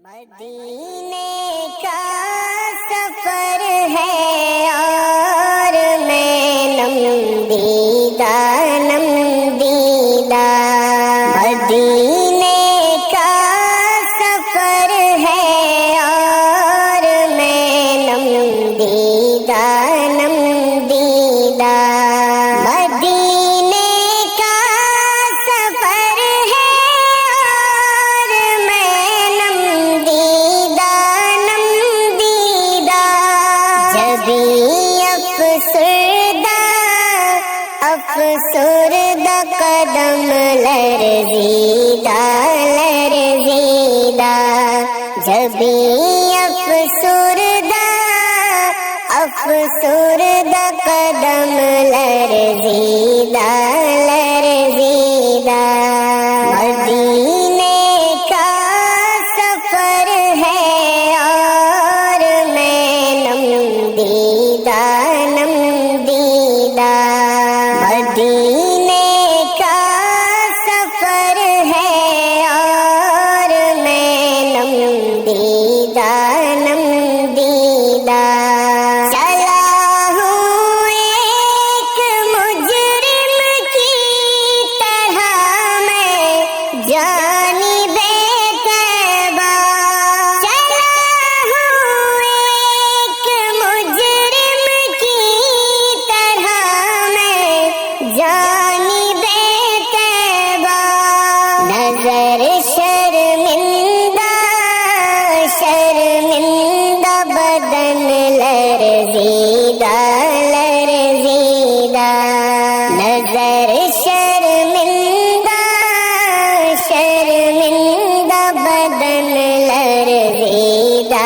مدینے کا سفر ہے اور میں نم دیدہ مدینے کا سفر ہے اور میں نم دیدہ مدینے کا سفر ہے اور میں نم دیدہ جبی افسردہ قدم لرزیدہ جبی افسردہ قدم لرزیدہ مدینے کا سفر ہے اور میں نم دیدہ مدینے کا سفر ہے اور میں نم دیدہ چلا ہوں ایک مجرم کی طرح میں جانب طیبہ چلا ہوں ایک مجرم کی طرح میں جانب طیبہ نظر شرمندہ بدن لرزیدہ نظر شرمندہ بدن لرزیدہ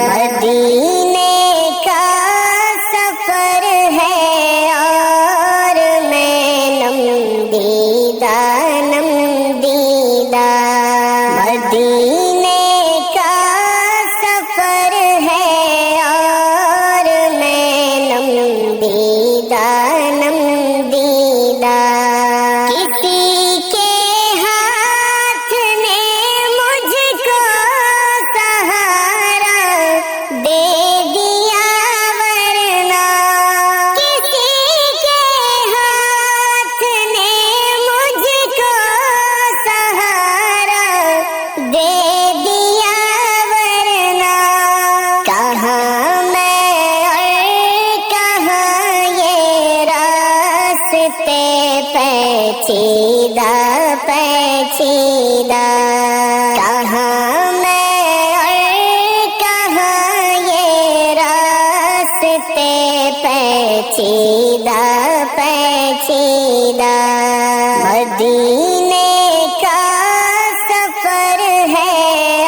مدینے کا سفر ہے اور میں نم دیدہ مدینے کا سفر ہے اور میں نم دیدہ کسی کے ہاتھ نے مجھ کو سہارا دے دیا ورنہ کسی کے ہاتھ نے مجھ کو سہارا دے دیا ورنہ کہاں میں اور کہاں یہ راستے پیچیدہ کہاں میں اور کہاں یہ راستے پیچیدہ مدینے کا سفر ہے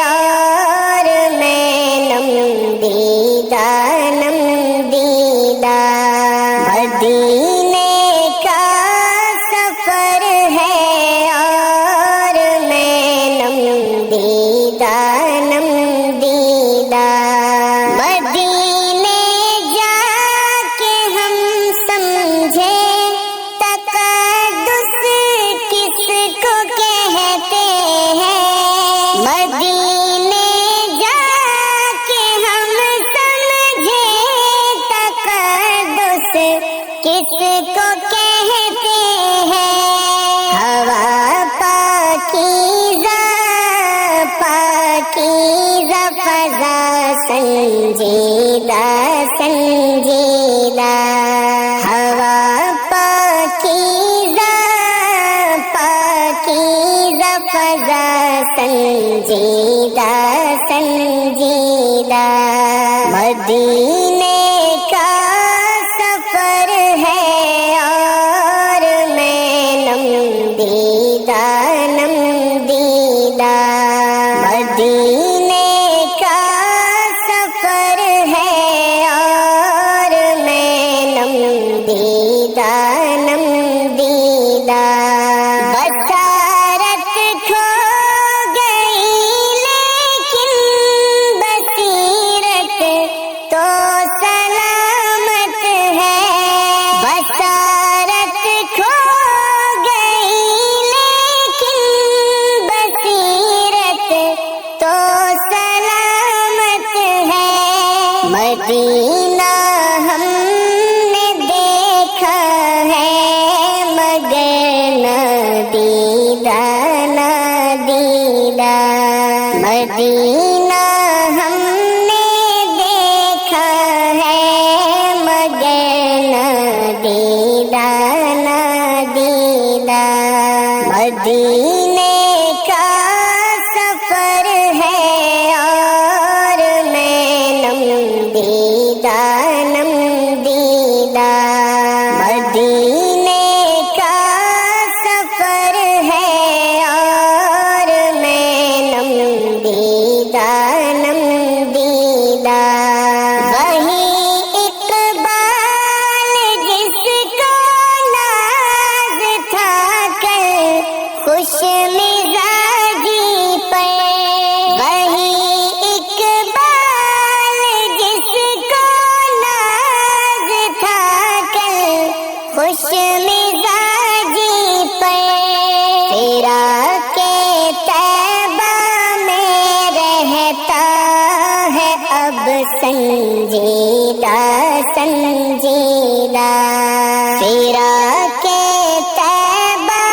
اور میں نم دیدہ مدینے کا سفر ہے اور میں نم دیدہ مدینے جا کے ہم سمجھے تقدس کس کو کہتے ہیں مدینے جا کے ہم سمجھے تقدس کس کو کہتے ہیں ہوا پاکیزہ فضا سنجیدہ ہوا پاکیزہ فضا سنجیدہ مدینے کا سفر ہے اور میں نم دیدہ مدینے کا سفر ہے اور میں نم دیدہ بصارت کھو گئی لیکن بصیرت تو مدینہ ہم نے دیکھا ہے مگر نہ دیدہ نہ دیدہ، مدینہ ہم نے دیکھا ہے مگر نہ دیدہ نہ دیدہ، مدینے کا سفر ہے اور میں نم دیدہ نم دیدہ، مدینے کا سفر ہے اور میں نم دیدہ نم دیدہ، وہی اقبال جس کو ناز تھا کل خوش مزاجی پر، وہی اقبال جس کو ناز تھا کل خوش مزاجی پر، تیرا کے طیبہ میں رہتا ہے اب سنجیدہ سنجیدہ، تیرا کے طیبہ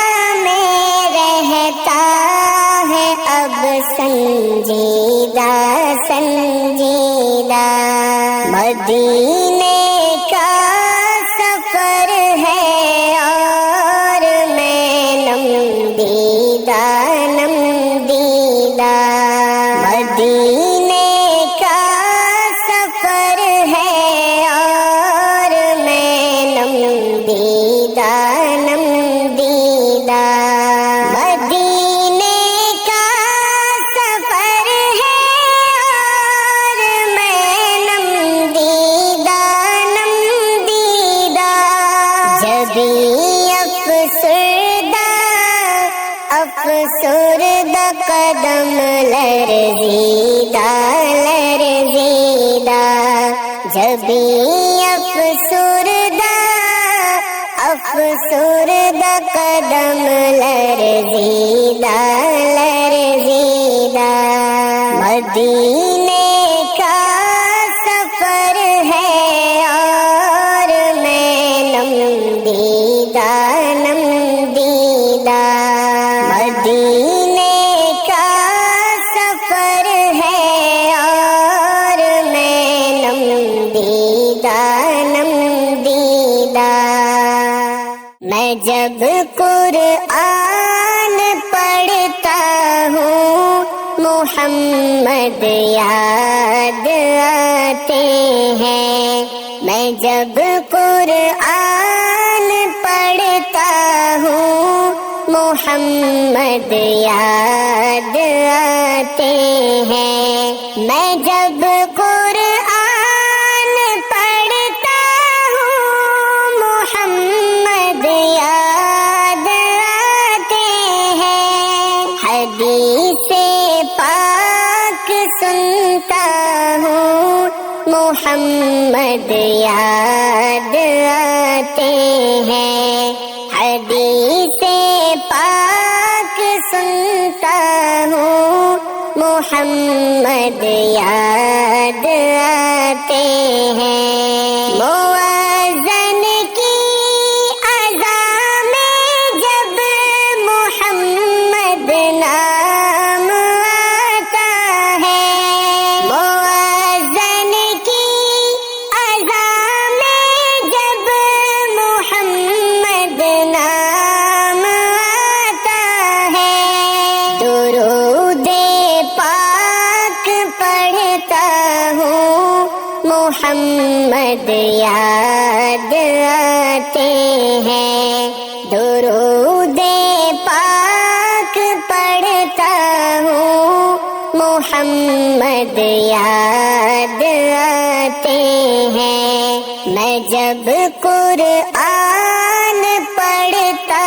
میں رہتا ہے اب سنجیدہ سنجیدہ، مدینے کا سفر ہے اور میں نم دیدہ نم دیدہ، مدینے کا سفر ہے اور میں نم دیدہ نم دیدہ، مدینے کا سفر ہے اور میں نم دیدہ نم دیدہ، جبھی افسردہ قدم لرزیدہ لرزیدہ، جبھی افسردہ قدم لرزیدہ لرزیدہ، مدینے کا سفر ہے اور میں نم دیدہ نم دیدہ، مدینے کا سفر ہے اور میں نم دیدہ نم دیدہ، میں جب قرآن پڑھتا ہوں محمد یاد آتے ہیں، میں جب قرآن پڑھتا ہوں محمد یاد آتے ہیں، میں جب قرآن پڑھتا ہوں محمد یاد آتے ہیں، حدیث پاک سنتا ہوں محمد یاد آتے ہیں، حدیث پاک سنتا ہوں محمد یاد آتے ہیں، مؤذن کی اذان میں جب محمد نام آتا ہے، مؤذن کی اذان میں جب محمد نام آتا ہے، درود پاک پڑھتا ہوں محمد یاد آتے ہیں، درود پاک پڑھتا ہوں محمد یاد آتے ہیں، میں جب قرآن پڑھتا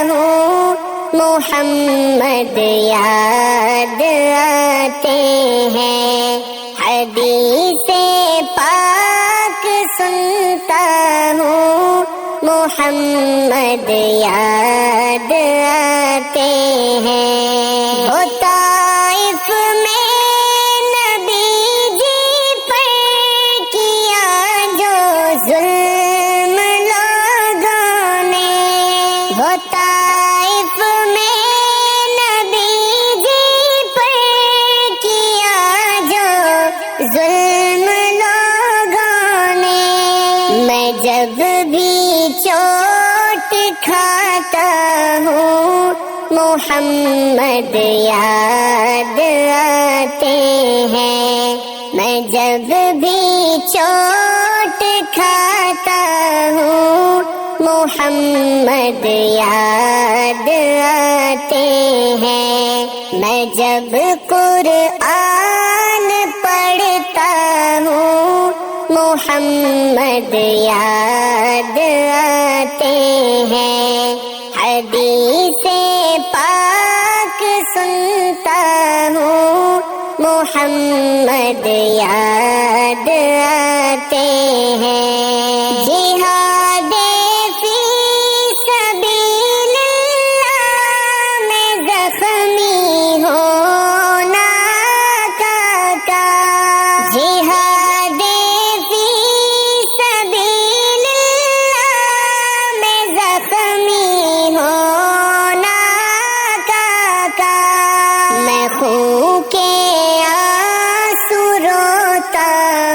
ہوں محمد یاد آتے ہیں، حدیث پاک سنتا ہوں محمد یاد آتے ہیں، وہ طائف میں نبی جی پر ظلم لوگوں نے، میں جب بھی چوٹ کھاتا ہوں محمد یاد آتے ہیں، میں جب بھی چوٹ کھاتا ہوں محمد یاد آتے ہیں، میں جب قرآن پڑھتا ہوں محمد یاد آتے ہیں، حدیث پاک سنتا ہوں محمد یاد آتے ہیں، جہاد فی سبیل اللہ میں زخمی ہونا کا جہاد فی سبیل اللہ میں زخمی ہونا کا میں خون کے آنسو روتا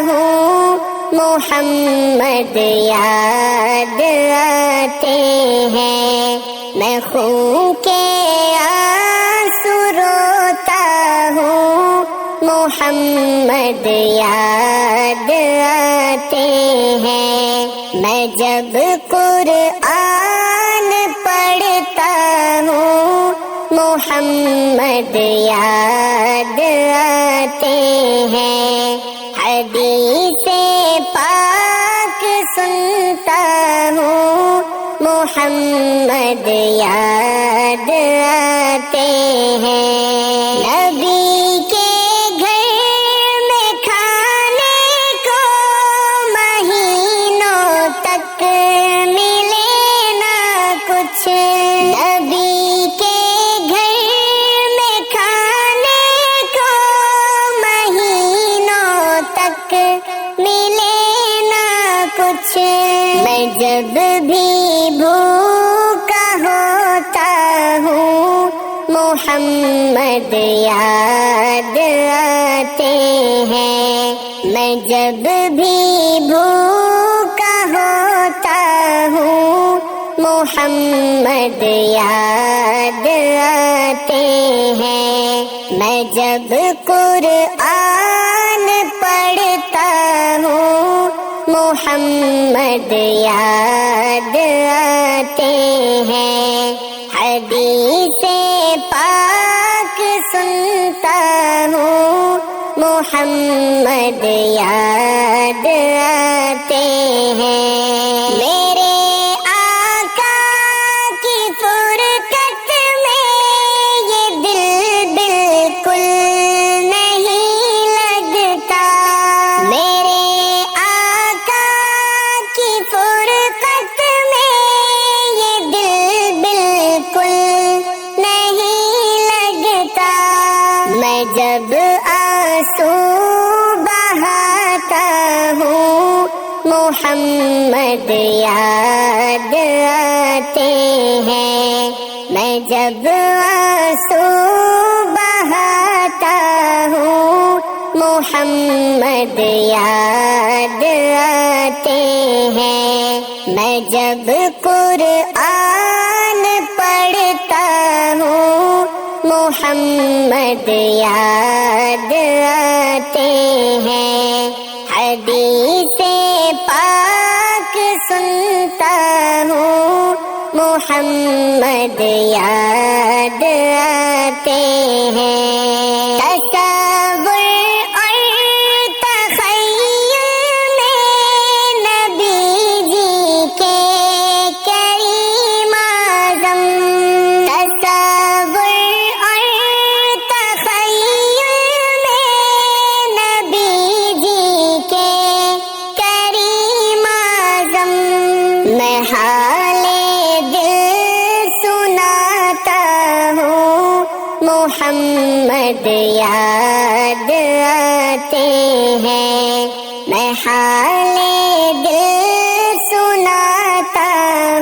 ہوں محمد یاد آتے ہیں، میں خون کے آنسو روتا ہوں محمد یاد آتے ہیں، میں جب قرآن پڑھتا ہوں محمد یاد آتے ہیں، حدیث پاک سنتا ہوں محمد یاد آتے ہیں، نبی کے گھر میں کھانے کو مہینوں تک ملے نہ کچھ، نبی کے گھر میں کھانے کو مہینوں تک ملے نہ کچھ، میں جب بھی بھوکا ہوتا ہوں محمد یاد آتے ہیں، میں جب بھی بھوکا ہوتا ہوں محمد یاد آتے ہیں، میں جب قرآن پڑھتا ہوں محمد یاد آتے ہیں، حدیث پاک سنتا ہوں محمد یاد آتے ہیں، میرے آقا کی فرقت میں یہ دل بالکل نہیں لگتا، میرے آقا کی فرقت میں یہ دل بالکل نہیں لگتا، میں جب آنسو بہاتا ہوں محمد یاد آتے ہیں، میں جب آنسو بہاتا ہوں محمد یاد آتے ہیں، میں جب قرآن پڑھتا ہوں محمد یاد آتے ہیں، حدیث پاک سنتا ہوں محمد یاد آتے ہیں، تصور اور تخیل میں نبی جی کے کریم اعظم، تصور اور تخیل میں نبی جی کے کریم اعظم، میں حال دل سناتا ہوں محمد یاد آتے ہیں، میں حال دل سناتا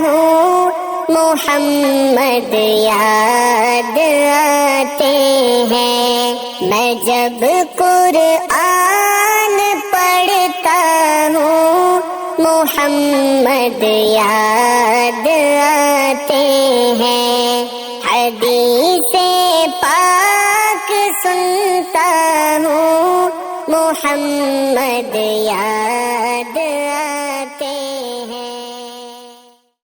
ہوں محمد یاد آتے ہیں، میں جب قرآن محمد یاد آتے ہیں، حدیث پاک سنتا ہوں، محمد یاد آتے ہیں۔